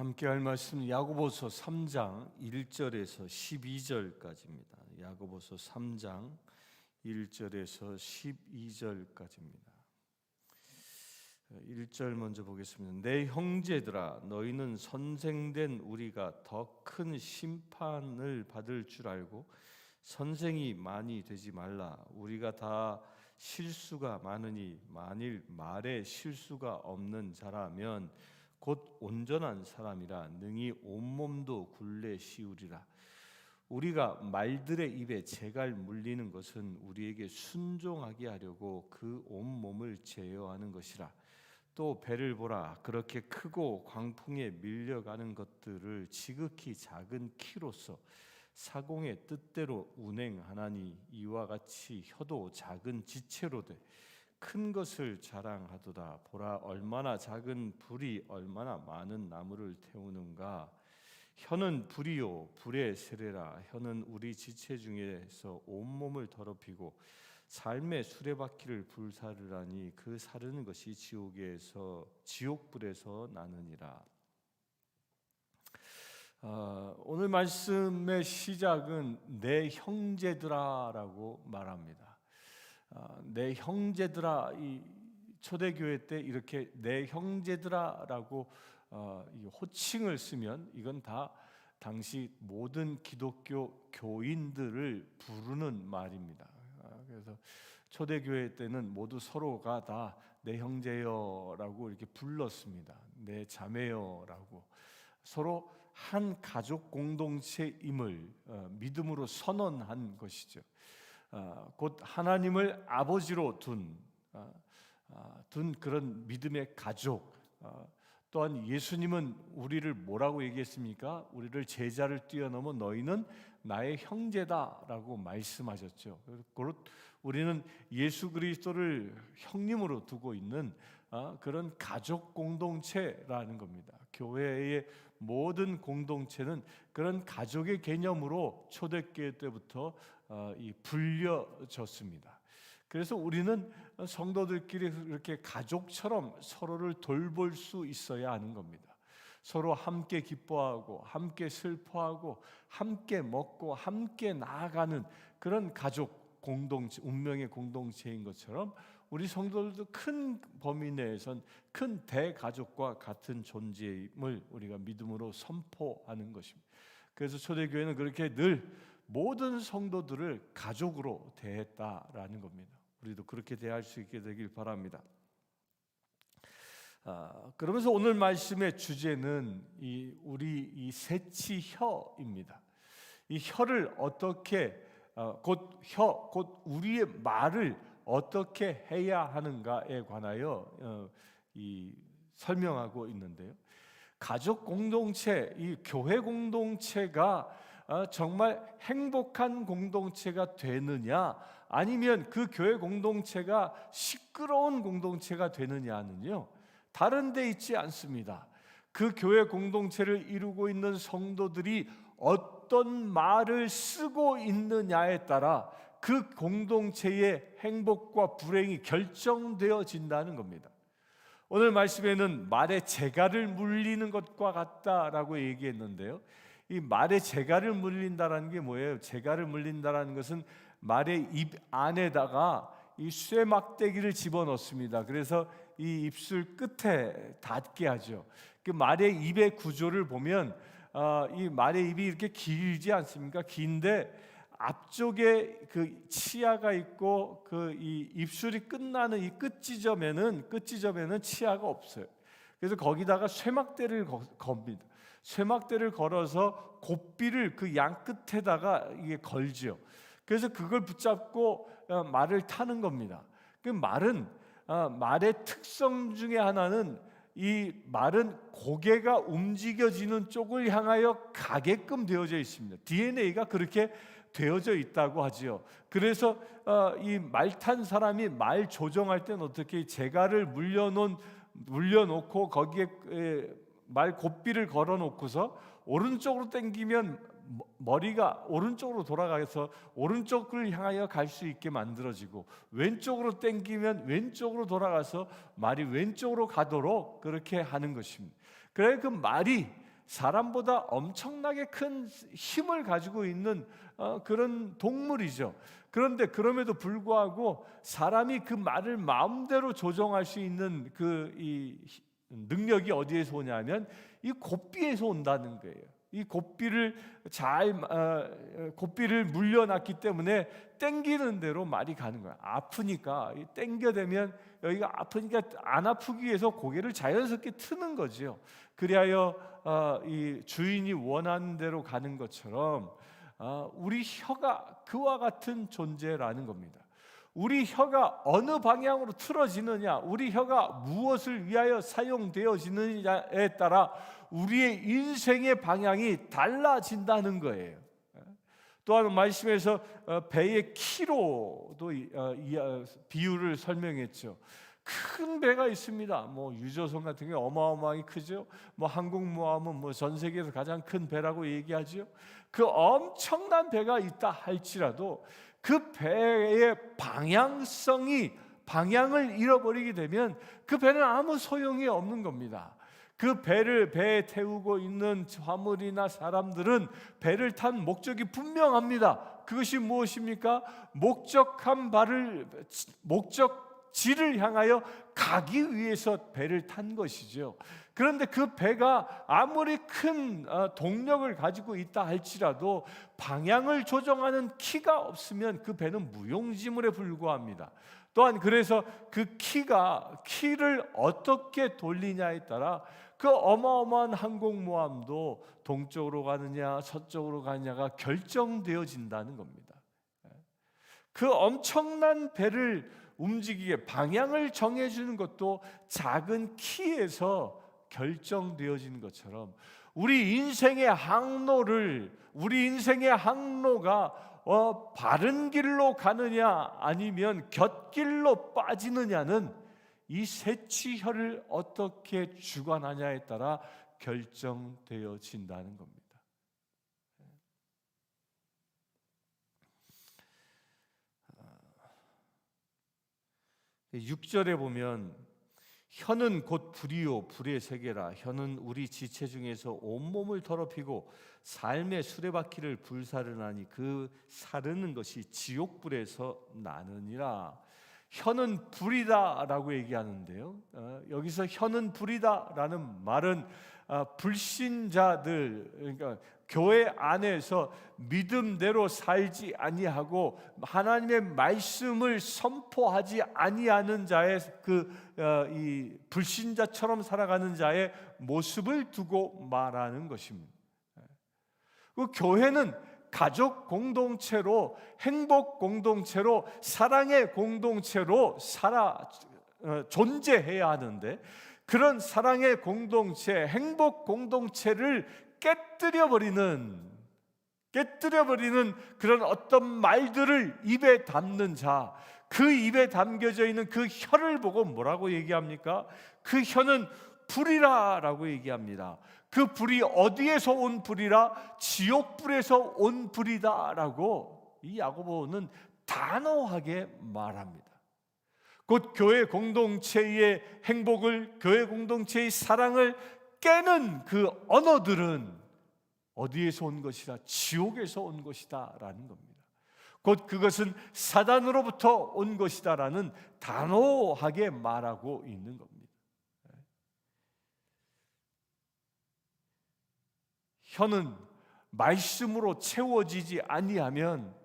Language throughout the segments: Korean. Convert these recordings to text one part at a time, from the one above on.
함께 할 말씀은 야고보서 3장 1절에서 12절까지입니다. 야고보서 3장 1절에서 12절까지입니다. 1절 먼저 보겠습니다. 내 형제들아, 너희는 선생된 우리가 더 큰 심판을 받을 줄 알고 선생이 많이 되지 말라. 우리가 다 실수가 많으니 만일 말에 실수가 없는 자라면 곧 온전한 사람이라 능히 온몸도 굴레 씌우리라. 우리가 말들의 입에 재갈 물리는 것은 우리에게 순종하게 하려고 그 온몸을 제어하는 것이라. 또 배를 보라. 그렇게 크고 광풍에 밀려가는 것들을 지극히 작은 키로서 사공의 뜻대로 운행하나니 이와 같이 혀도 작은 지체로 돼 큰 것을 자랑하도다. 보라, 얼마나 작은 불이 얼마나 많은 나무를 태우는가. 혀는 불이요 불의 세례라. 혀는 우리 지체 중에서 온몸을 더럽히고 삶의 수레바퀴를 불사르라니 그 사르는 것이 지옥불에서 나느니라. 오늘 말씀의 시작은 내 형제들아라고 말합니다. 내 형제들아, 이 초대교회 때 이렇게 내 형제들아라고 호칭을 쓰면 이건 다 당시 모든 기독교 교인들을 부르는 말입니다. 그래서 초대교회 때는 모두 서로가 다 내 형제여라고 이렇게 불렀습니다. 내 자매여라고 서로 한 가족 공동체임을 믿음으로 선언한 것이죠. 곧 하나님을 아버지로 둔 그런 믿음의 가족. 또한 예수님은 우리를 뭐라고 얘기했습니까? 우리를 제자를 뛰어넘어 너희는 나의 형제다라고 말씀하셨죠. 그리고 우리는 예수 그리스도를 형님으로 두고 있는 그런 가족 공동체라는 겁니다. 교회의 모든 공동체는 그런 가족의 개념으로 초대교회 때부터 불려졌습니다. 그래서 우리는 성도들끼리 이렇게 가족처럼 서로를 돌볼 수 있어야 하는 겁니다. 서로 함께 기뻐하고 함께 슬퍼하고 함께 먹고 함께 나아가는 그런 가족 공동체, 운명의 공동체인 것처럼 우리 성도들도 큰 범위 내에선 큰 대가족과 같은 존재임을 우리가 믿음으로 선포하는 것입니다. 그래서 초대교회는 그렇게 늘 모든 성도들을 가족으로 대했다라는 겁니다. 우리도 그렇게 대할 수 있게 되길 바랍니다. 그러면서 오늘 말씀의 주제는 우리 새치혀입니다. 이 혀를 어떻게 곧 우리의 말을 어떻게 해야 하는가에 관하여 설명하고 있는데요. 가족 공동체, 이 교회 공동체가 정말 행복한 공동체가 되느냐, 아니면 그 교회 공동체가 시끄러운 공동체가 되느냐는요, 다른 데 있지 않습니다. 그 교회 공동체를 이루고 있는 성도들이 어떤 말을 쓰고 있느냐에 따라 그 공동체의 행복과 불행이 결정되어진다는 겁니다. 오늘 말씀에는 말에 재갈을 물리는 것과 같다라고 얘기했는데요. 이 말에 재갈을 물린다라는 게 뭐예요? 재갈을 물린다라는 것은 말의 입 안에다가 이 쇠막대기를 집어넣습니다. 그래서 이 입술 끝에 닿게 하죠. 그 말의 입의 구조를 보면 이 말의 입이 이렇게 길지 않습니까? 긴데 앞쪽에 그 치아가 있고 그 이 입술이 끝나는 이 끝지점에는 치아가 없어요. 그래서 거기다가 쇠막대를 겁니다. 쇠막대를 걸어서 곱비를 그 양 끝에다가 이게 걸지요. 그래서 그걸 붙잡고 말을 타는 겁니다. 그 말은 말의 특성 중에 하나는 이 말은 고개가 움직여지는 쪽을 향하여 가게끔 되어져 있습니다. DNA가 그렇게 되어져 있다고 하지요. 그래서 이 말 탄 사람이 말 조정할 때는 어떻게 재갈을 물려놓고 거기에 말 곱비를 걸어놓고서 오른쪽으로 당기면 머리가 오른쪽으로 돌아가서 오른쪽을 향하여 갈 수 있게 만들어지고, 왼쪽으로 당기면 왼쪽으로 돌아가서 말이 왼쪽으로 가도록 그렇게 하는 것입니다. 그래 그 말이 사람보다 엄청나게 큰 힘을 가지고 있는 그런 동물이죠. 그런데 그럼에도 불구하고 사람이 그 말을 마음대로 조종할 수 있는 이 능력이 어디에서 오냐면 이 고삐에서 온다는 거예요. 이 고삐를 고삐를 물려놨기 때문에 땡기는 대로 말이 가는 거야. 아프니까 땡겨대면 여기가 아프니까 안 아프기 위해서 고개를 자연스럽게 트는 거죠. 그리하여 이 주인이 원하는 대로 가는 것처럼 우리 혀가 그와 같은 존재라는 겁니다. 우리 혀가 어느 방향으로 틀어지느냐, 우리 혀가 무엇을 위하여 사용되어지느냐에 따라 우리의 인생의 방향이 달라진다는 거예요. 또한 말씀에서 배의 키로도 비유를 설명했죠. 큰 배가 있습니다. 뭐 유조선 같은 게 어마어마하게 크죠. 뭐 항공모함은 뭐 전 세계에서 가장 큰 배라고 얘기하죠. 그 엄청난 배가 있다 할지라도 그 배의 방향을 잃어버리게 되면 그 배는 아무 소용이 없는 겁니다. 그 배에 태우고 있는 화물이나 사람들은 배를 탄 목적이 분명합니다. 그것이 무엇입니까? 목적지를 향하여 가기 위해서 배를 탄 것이죠. 그런데 그 배가 아무리 큰 동력을 가지고 있다 할지라도 방향을 조정하는 키가 없으면 그 배는 무용지물에 불과합니다. 또한 그래서 그 키를 어떻게 돌리냐에 따라 그 어마어마한 항공모함도 동쪽으로 가느냐 서쪽으로 가느냐가 결정되어진다는 겁니다. 그 엄청난 배를 움직이게 방향을 정해주는 것도 작은 키에서 결정되어지는 것처럼 우리 인생의 항로가 바른 길로 가느냐 아니면 곁길로 빠지느냐는 이 새치혀를 어떻게 주관하냐에 따라 결정되어진다는 겁니다. 6절에 보면 혀는 곧 불이요 불의 세계라. 혀는 우리 지체 중에서 온몸을 더럽히고 삶의 수레바퀴를 불사르나니 그 사르는 것이 지옥불에서 나느니라. 혀는 불이다라고 얘기하는데요. 여기서 혀는 불이다라는 말은 불신자들, 그러니까 교회 안에서 믿음대로 살지 아니하고 하나님의 말씀을 선포하지 아니하는 자의 이 불신자처럼 살아가는 자의 모습을 두고 말하는 것입니다. 그 교회는 가족 공동체로, 행복 공동체로, 사랑의 공동체로 존재해야 하는데 그런 사랑의 공동체, 행복 공동체를 깨뜨려버리는 그런 어떤 말들을 입에 담는 자, 그 입에 담겨져 있는 그 혀를 보고 뭐라고 얘기합니까? 그 혀는 불이라라고 얘기합니다. 그 불이 어디에서 온 불이라? 지옥불에서 온 불이다라고 이 야고보는 단호하게 말합니다. 곧 교회 공동체의 행복을, 교회 공동체의 사랑을 깨는 그 언어들은 어디에서 온 것이다? 지옥에서 온 것이다 라는 겁니다. 곧 그것은 사단으로부터 온 것이다 라는 단호하게 말하고 있는 겁니다. 혀는 말씀으로 채워지지 아니하면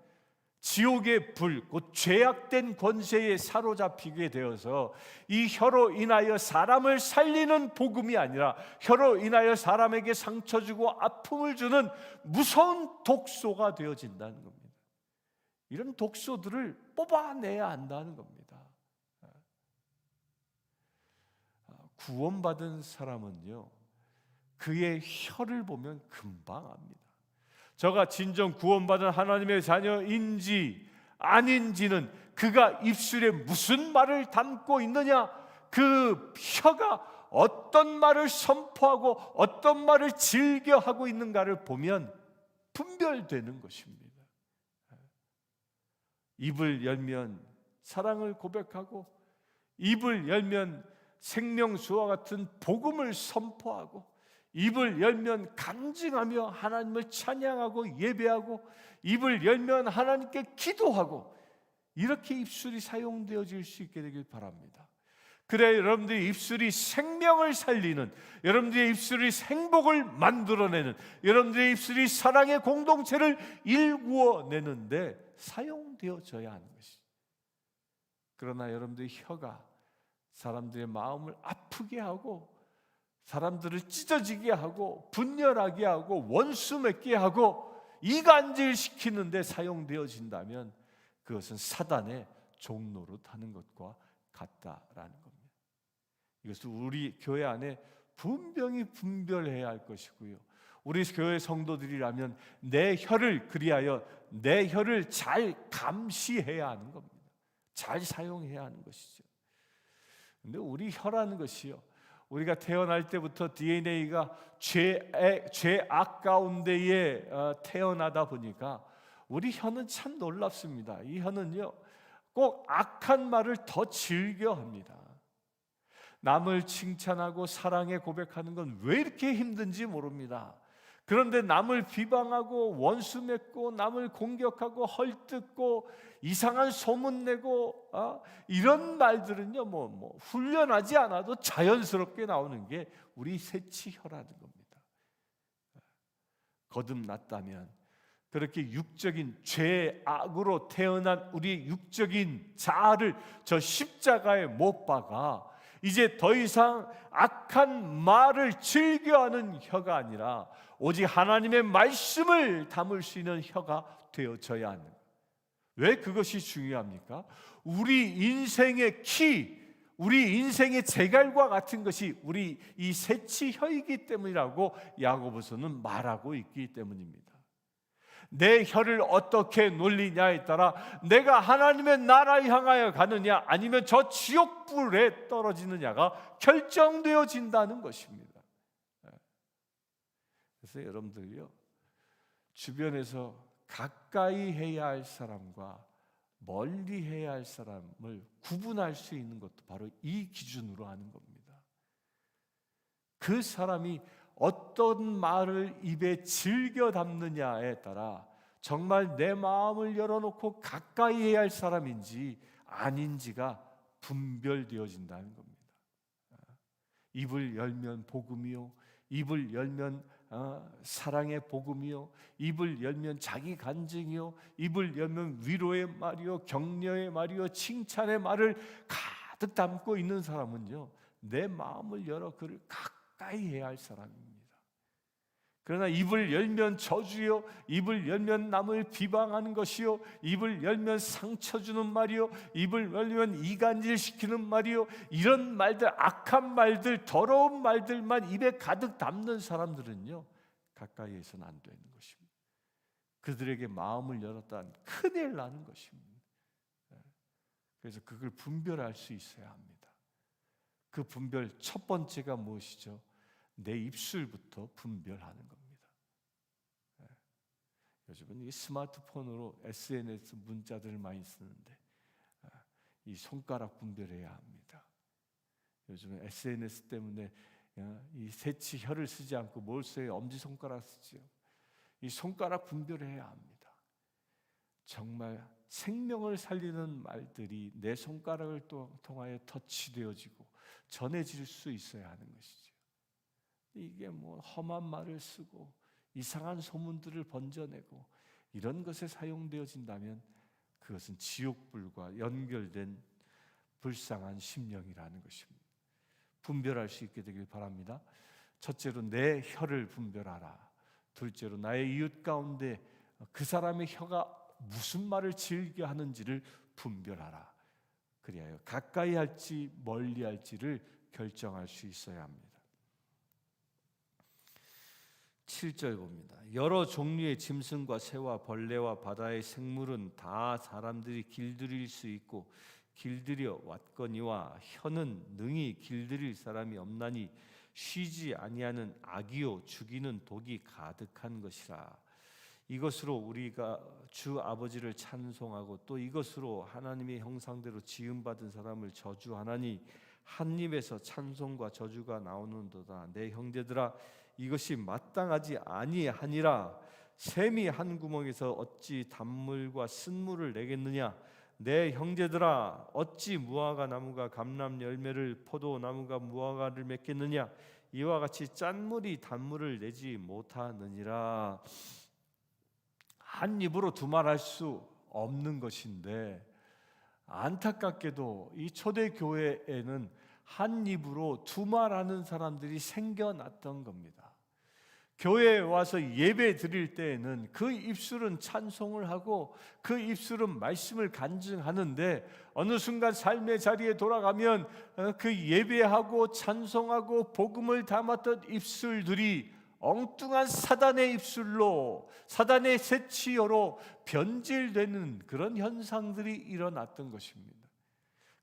지옥의 불, 곧 죄악된 권세에 사로잡히게 되어서 이 혀로 인하여 사람을 살리는 복음이 아니라 혀로 인하여 사람에게 상처 주고 아픔을 주는 무서운 독소가 되어진다는 겁니다. 이런 독소들을 뽑아내야 한다는 겁니다. 구원받은 사람은요, 그의 혀를 보면 금방 압니다. 저가 진정 구원받은 하나님의 자녀인지 아닌지는 그가 입술에 무슨 말을 담고 있느냐, 그 혀가 어떤 말을 선포하고 어떤 말을 즐겨하고 있는가를 보면 분별되는 것입니다. 입을 열면 사랑을 고백하고, 입을 열면 생명수와 같은 복음을 선포하고, 입을 열면 간증하며 하나님을 찬양하고 예배하고, 입을 열면 하나님께 기도하고, 이렇게 입술이 사용되어질 수 있게 되길 바랍니다. 그래야 여러분들의 입술이 생명을 살리는, 여러분들의 입술이 행복을 만들어내는, 여러분들의 입술이 사랑의 공동체를 일구어내는데 사용되어져야 하는 것이죠. 그러나 여러분들의 혀가 사람들의 마음을 아프게 하고, 사람들을 찢어지게 하고, 분열하게 하고, 원수 맺게 하고, 이간질시키는데 사용되어진다면 그것은 사단의 종노릇 하는 것과 같다라는 겁니다. 이것을 우리 교회 안에 분명히 분별해야 할 것이고요, 우리 교회 성도들이라면 내 혀를, 그리하여 내 혀를 잘 감시해야 하는 겁니다. 잘 사용해야 하는 것이죠. 근데 우리 혀라는 것이요, 우리가 태어날 때부터 DNA가 죄악 가운데에 태어나다 보니까 우리 혀는 참 놀랍습니다. 이 혀는요, 꼭 악한 말을 더 즐겨합니다. 남을 칭찬하고 사랑에 고백하는 건 왜 이렇게 힘든지 모릅니다. 그런데 남을 비방하고 원수 맺고, 남을 공격하고 헐뜯고 이상한 소문 내고, 이런 말들은요, 훈련하지 않아도 자연스럽게 나오는 게 우리 새치혀라는 겁니다. 거듭났다면 그렇게 육적인 죄악으로 태어난 우리 육적인 자아를 저 십자가에 못 박아 이제 더 이상 악한 말을 즐겨하는 혀가 아니라 오직 하나님의 말씀을 담을 수 있는 혀가 되어져야 하는. 왜 그것이 중요합니까? 우리 인생의 키, 우리 인생의 제갈과 같은 것이 우리 이 새치 혀이기 때문이라고 야고보서는 말하고 있기 때문입니다. 내 혀를 어떻게 놀리냐에 따라 내가 하나님의 나라 향하여 가느냐 아니면 저 지옥불에 떨어지느냐가 결정되어진다는 것입니다. 그래서 여러분들요, 주변에서 가까이 해야 할 사람과 멀리 해야 할 사람을 구분할 수 있는 것도 바로 이 기준으로 하는 겁니다. 그 사람이 어떤 말을 입에 즐겨 담느냐에 따라 정말 내 마음을 열어놓고 가까이 해야 할 사람인지 아닌지가 분별되어진다는 겁니다. 입을 열면 복음이요, 입을 열면 사랑의 복음이요, 입을 열면 자기 간증이요, 입을 열면 위로의 말이요, 격려의 말이요, 칭찬의 말을 가득 담고 있는 사람은요, 내 마음을 열어 그를 가까이 해야 할 사람입니다. 그러나 입을 열면 저주요, 입을 열면 남을 비방하는 것이요, 입을 열면 상처 주는 말이요, 입을 열면 이간질시키는 말이요, 이런 말들, 악한 말들, 더러운 말들만 입에 가득 담는 사람들은요, 가까이 해서는 안 되는 것입니다. 그들에게 마음을 열었다 큰일 나는 것입니다. 그래서 그걸 분별할 수 있어야 합니다. 그 분별 첫 번째가 무엇이죠? 내 입술부터 분별하는 겁니다. 요즘은 이 스마트폰으로 SNS 문자들을 많이 쓰는데 이 손가락 분별해야 합니다. 요즘은 SNS 때문에 이 새치 혀를 쓰지 않고 뭘 써요? 엄지손가락 쓰죠. 이 손가락 분별해야 합니다. 정말 생명을 살리는 말들이 내 손가락을 통하여 터치되어지고 전해질 수 있어야 하는 것이죠. 이게 험한 말을 쓰고 이상한 소문들을 번져내고 이런 것에 사용되어진다면 그것은 지옥불과 연결된 불쌍한 심령이라는 것입니다. 분별할 수 있게 되길 바랍니다. 첫째로 내 혀를 분별하라. 둘째로 나의 이웃 가운데 그 사람의 혀가 무슨 말을 즐겨 하는지를 분별하라. 그리하여 가까이 할지 멀리 할지를 결정할 수 있어야 합니다. 7절 봅니다. 여러 종류의 짐승과 새와 벌레와 바다의 생물은 다 사람들이 길들일 수 있고 길들여 왔거니와 혀는 능히 길들일 사람이 없나니 쉬지 아니하는 악이요 죽이는 독이 가득한 것이라. 이것으로 우리가 주 아버지를 찬송하고 또 이것으로 하나님의 형상대로 지음받은 사람을 저주하나니 한 입에서 찬송과 저주가 나오는도다. 내 형제들아, 이것이 마땅하지 아니하니라. 샘이 한 구멍에서 어찌 단물과 쓴물을 내겠느냐. 내 형제들아, 어찌 무화과 나무가 감람 열매를, 포도나무가 무화과를 맺겠느냐. 이와 같이 짠물이 단물을 내지 못하느니라. 한 입으로 두말할 수 없는 것인데, 안타깝게도 이 초대교회에는 한 입으로 두말하는 사람들이 생겨났던 겁니다. 교회에 와서 예배 드릴 때에는 그 입술은 찬송을 하고 그 입술은 말씀을 간증하는데, 어느 순간 삶의 자리에 돌아가면 그 예배하고 찬송하고 복음을 담았던 입술들이 엉뚱한 사단의 입술로, 사단의 새치어로 변질되는 그런 현상들이 일어났던 것입니다.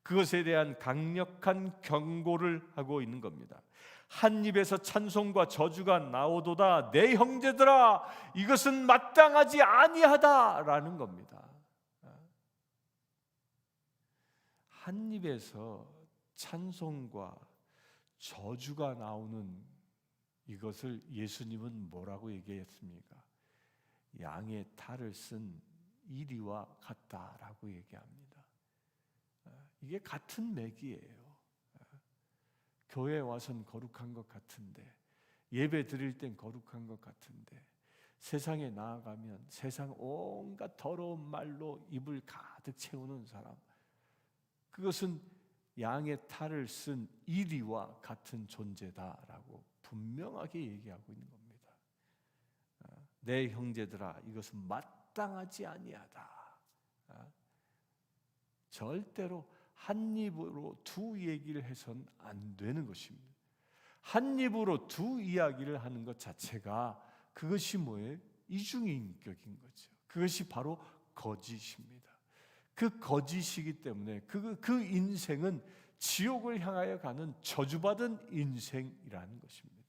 그것에 대한 강력한 경고를 하고 있는 겁니다. 한 입에서 찬송과 저주가 나오도다. 내 형제들아, 이것은 마땅하지 아니하다라는 겁니다. 한 입에서 찬송과 저주가 나오는 이것을 예수님은 뭐라고 얘기했습니까? 양의 탈을 쓴 이리와 같다라고 얘기합니다. 이게 같은 맥이에요. 교회에 와서는 거룩한 것 같은데, 예배 드릴 땐 거룩한 것 같은데, 세상에 나아가면 세상 온갖 더러운 말로 입을 가득 채우는 사람, 그것은 양의 탈을 쓴 이리와 같은 존재다라고 분명하게 얘기하고 있는 겁니다. 내 형제들아, 이것은 마땅하지 아니하다. 절대로 한 입으로 두 얘기를 해서는 안 되는 것입니다. 한 입으로 두 이야기를 하는 것 자체가 그것이 뭐예요? 이중인격인 거죠. 그것이 바로 거짓입니다. 그 거짓이기 때문에 그 인생은 지옥을 향하여 가는 저주받은 인생이라는 것입니다.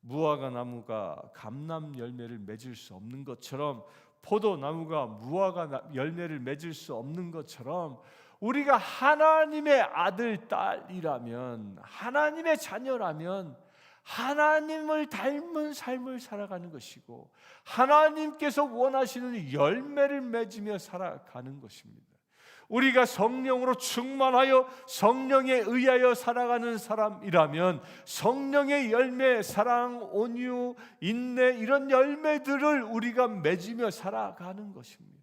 무화과 나무가 감람 열매를 맺을 수 없는 것처럼, 포도나무가 무화과 열매를 맺을 수 없는 것처럼, 우리가 하나님의 아들, 딸이라면, 하나님의 자녀라면 하나님을 닮은 삶을 살아가는 것이고, 하나님께서 원하시는 열매를 맺으며 살아가는 것입니다. 우리가 성령으로 충만하여 성령에 의하여 살아가는 사람이라면 성령의 열매, 사랑, 온유, 인내, 이런 열매들을 우리가 맺으며 살아가는 것입니다.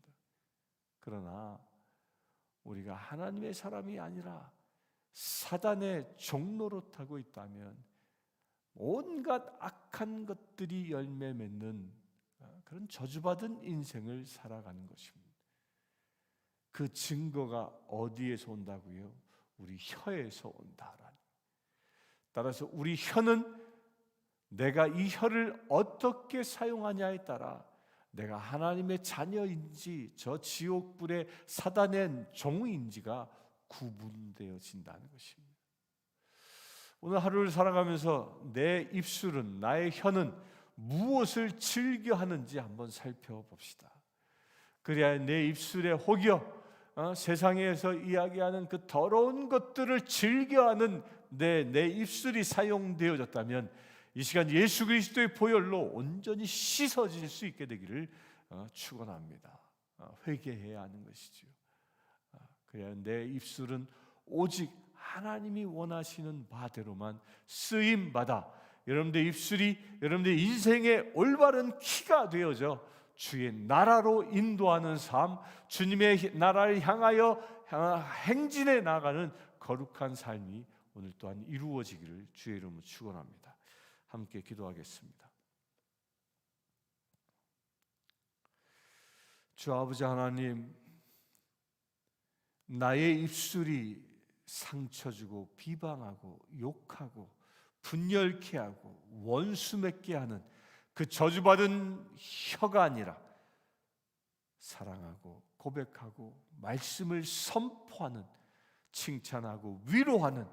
그러나 우리가 하나님의 사람이 아니라 사단의 종노릇하고 있다면 온갖 악한 것들이 열매 맺는 그런 저주받은 인생을 살아가는 것입니다. 그 증거가 어디에서 온다고요? 우리 혀에서 온다라는. 따라서 우리 혀는 내가 이 혀를 어떻게 사용하냐에 따라 내가 하나님의 자녀인지 저 지옥불의 사단의 종인지가 구분되어진다는 것입니다. 오늘 하루를 살아가면서 내 입술은, 나의 혀는 무엇을 즐겨 하는지 한번 살펴봅시다. 그래야 내 입술에 혹여 세상에서 이야기하는 그 더러운 것들을 즐겨하는 내 입술이 사용되어졌다면 이 시간 예수 그리스도의 보혈로 온전히 씻어질 수 있게 되기를 축원합니다. 회개해야 하는 것이죠. 그래야 내 입술은 오직 하나님이 원하시는 바대로만 쓰임 받아 여러분들 입술이 여러분들 인생의 올바른 키가 되어져 주의 나라로 인도하는 삶, 주님의 나라를 향하여 행진해 나가는 거룩한 삶이 오늘 또한 이루어지기를 주의 이름으로 축원합니다. 함께 기도하겠습니다. 주 아버지 하나님, 나의 입술이 상처 주고 비방하고 욕하고 분열케 하고 원수 맺게 하는 그 저주받은 혀가 아니라 사랑하고 고백하고 말씀을 선포하는, 칭찬하고 위로하는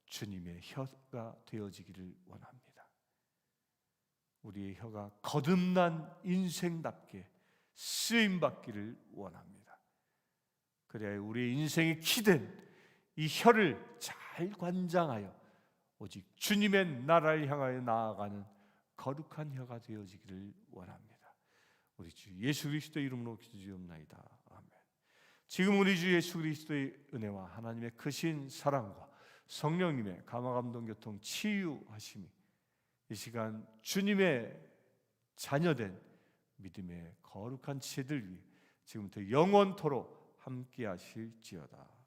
주님의 혀가 되어지기를 원합니다. 우리의 혀가 거듭난 인생답게 쓰임받기를 원합니다. 그래야 우리의 인생이 키된 이 혀를 잘 관장하여 오직 주님의 나라를 향하여 나아가는 거룩한 혀가 되어지기를 원합니다. 우리 주 예수 그리스도의 이름으로 기도드리옵나이다. 아멘. 지금 우리 주 예수 그리스도의 은혜와 하나님의 크신 사랑과 성령님의 감화감동 교통 치유하심이 이 시간 주님의 자녀된 믿음의 거룩한 지혜들 위해 지금부터 영원토록 함께 하실지어다.